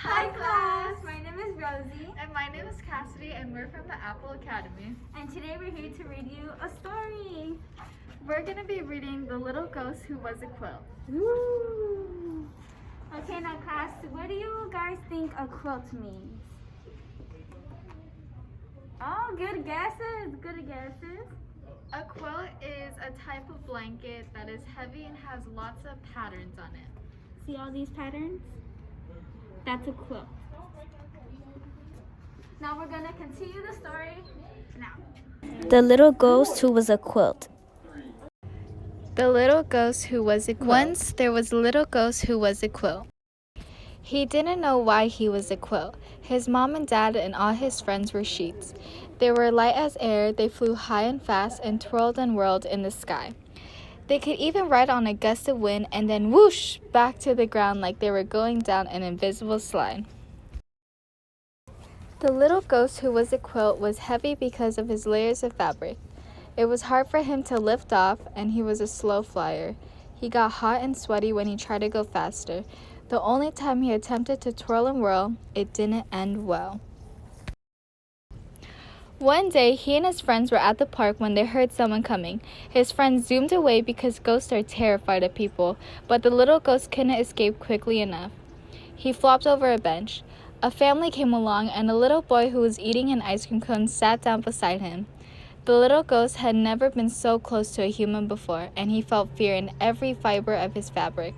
Hi class, my name is Rosie. And my name is Kassidy, and we're from the Apple Academy. And today we're here to read you a story. We're going to be reading The Little Ghost Who Was a Quilt. Woo! Okay, now class, what do you guys think a quilt means? Oh, good guesses, good guesses. A quilt is a type of blanket that is heavy and has lots of patterns on it. See all these patterns? That's a quilt. Now we're gonna continue the story now. The Little Ghost Who Was a Quilt. The Little Ghost Who Was a Quilt. Once there was a little ghost who was a quilt. He didn't know why he was a quilt. His mom and dad and all his friends were sheets. They were light as air, they flew high and fast and twirled and whirled in the sky. They could even ride on a gust of wind and then whoosh back to the ground like they were going down an invisible slide. The little ghost who was a quilt was heavy because of his layers of fabric. It was hard for him to lift off, and he was a slow flyer. He got hot and sweaty when he tried to go faster. The only time he attempted to twirl and whirl, it didn't end well. One day, he and his friends were at the park when they heard someone coming. His friends zoomed away because ghosts are terrified of people, but the little ghost couldn't escape quickly enough. He flopped over a bench. A family came along, and a little boy who was eating an ice cream cone sat down beside him. The little ghost had never been so close to a human before, and he felt fear in every fiber of his fabric.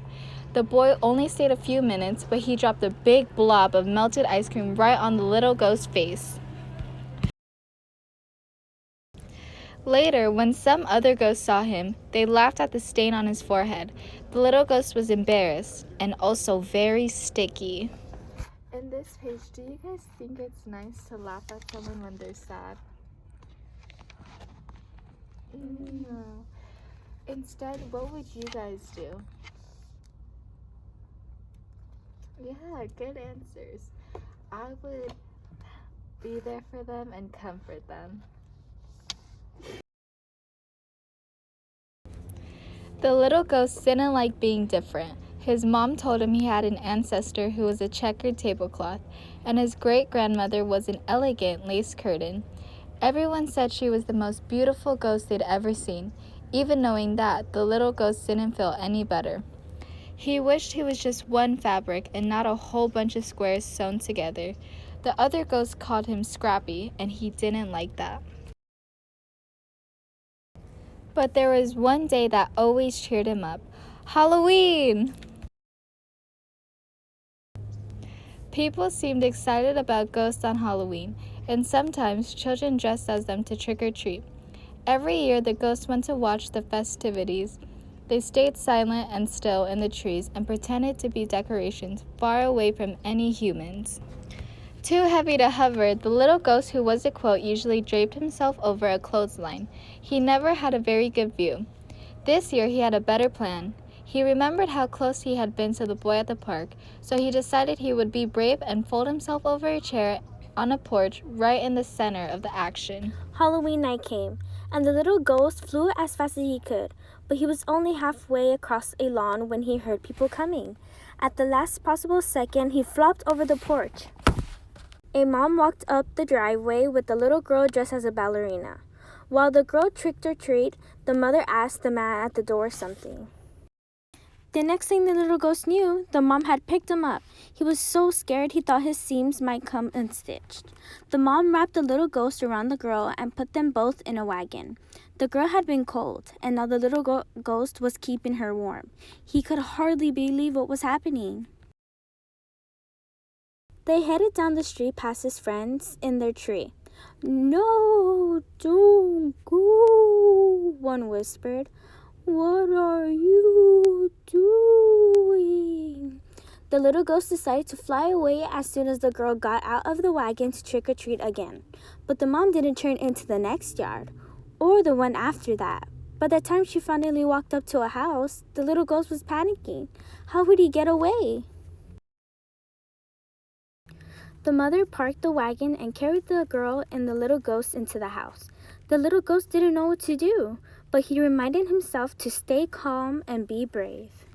The boy only stayed a few minutes, but he dropped a big blob of melted ice cream right on the little ghost's face. Later, when some other ghosts saw him, they laughed at the stain on his forehead. The little ghost was embarrassed and also very sticky. In this page, do you guys think it's nice to laugh at someone when they're sad? No. Instead, what would you guys do? Yeah, good answers. I would be there for them and comfort them. The little ghost didn't like being different. His mom told him he had an ancestor who was a checkered tablecloth, and his great-grandmother was an elegant lace curtain. Everyone said she was the most beautiful ghost they'd ever seen. Even knowing that, the little ghost didn't feel any better. He wished he was just one fabric and not a whole bunch of squares sewn together. The other ghosts called him Scrappy, and he didn't like that. But there was one day that always cheered him up. Halloween! People seemed excited about ghosts on Halloween, and sometimes children dressed as them to trick or treat. Every year the ghosts went to watch the festivities. They stayed silent and still in the trees and pretended to be decorations far away from any humans. Too heavy to hover, the little ghost who was a quilt usually draped himself over a clothesline. He never had a very good view. This year he had a better plan. He remembered how close he had been to the boy at the park, so he decided he would be brave and fold himself over a chair on a porch right in the center of the action. Halloween night came, and the little ghost flew as fast as he could, but he was only halfway across a lawn when he heard people coming. At the last possible second, he flopped over the porch. A mom walked up the driveway with the little girl dressed as a ballerina. While the girl tricked or treat, the mother asked the man at the door something. The next thing the little ghost knew, the mom had picked him up. He was so scared he thought his seams might come unstitched. The mom wrapped the little ghost around the girl and put them both in a wagon. The girl had been cold, and now the little ghost was keeping her warm. He could hardly believe what was happening. They headed down the street past his friends in their tree. "No, don't go," one whispered. "What are you doing?" The little ghost decided to fly away as soon as the girl got out of the wagon to trick or treat again. But the mom didn't turn into the next yard, or the one after that. By the time she finally walked up to a house, the little ghost was panicking. How would he get away? The mother parked the wagon and carried the girl and the little ghost into the house. The little ghost didn't know what to do, but he reminded himself to stay calm and be brave.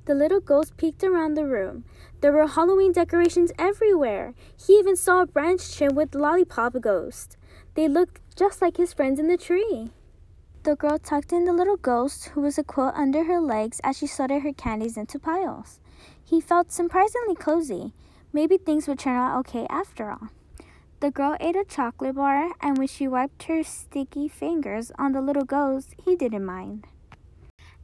The little ghost peeked around the room. There were Halloween decorations everywhere. He even saw a branch trimmed with Lollipop Ghost. They looked just like his friends in the tree. The girl tucked in the little ghost, who was a quilt, under her legs as she sorted her candies into piles. He felt surprisingly cozy. Maybe things would turn out okay after all. The girl ate a chocolate bar, and when she wiped her sticky fingers on the little ghost, he didn't mind.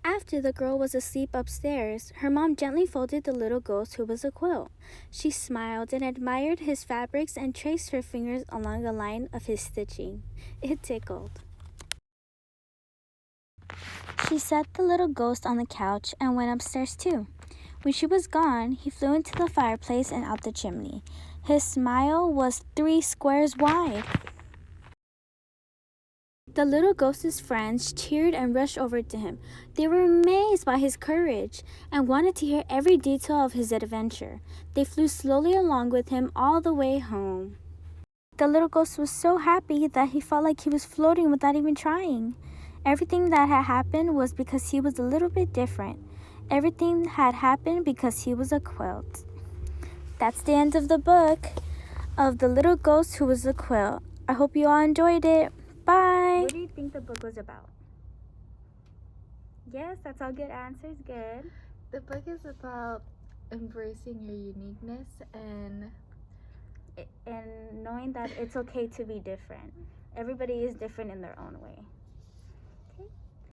After the girl was asleep upstairs, her mom gently folded the little ghost, who was a quilt. She smiled and admired his fabrics and traced her fingers along the line of his stitching. It tickled. She set the little ghost on the couch and went upstairs too. When she was gone, he flew into the fireplace and out the chimney. His smile was 3 squares wide. The little ghost's friends cheered and rushed over to him. They were amazed by his courage and wanted to hear every detail of his adventure. They flew slowly along with him all the way home. The little ghost was so happy that he felt like he was floating without even trying. Everything that had happened was because he was a little bit different. Everything had happened because he was a quilt. That's the end of the book of The Little Ghost Who Was a Quilt. I hope you all enjoyed it. Bye. What do you think the book was about? Yes, that's all good answers. Good. The book is about embracing your uniqueness and And knowing that it's okay to be different. Everybody is different in their own way.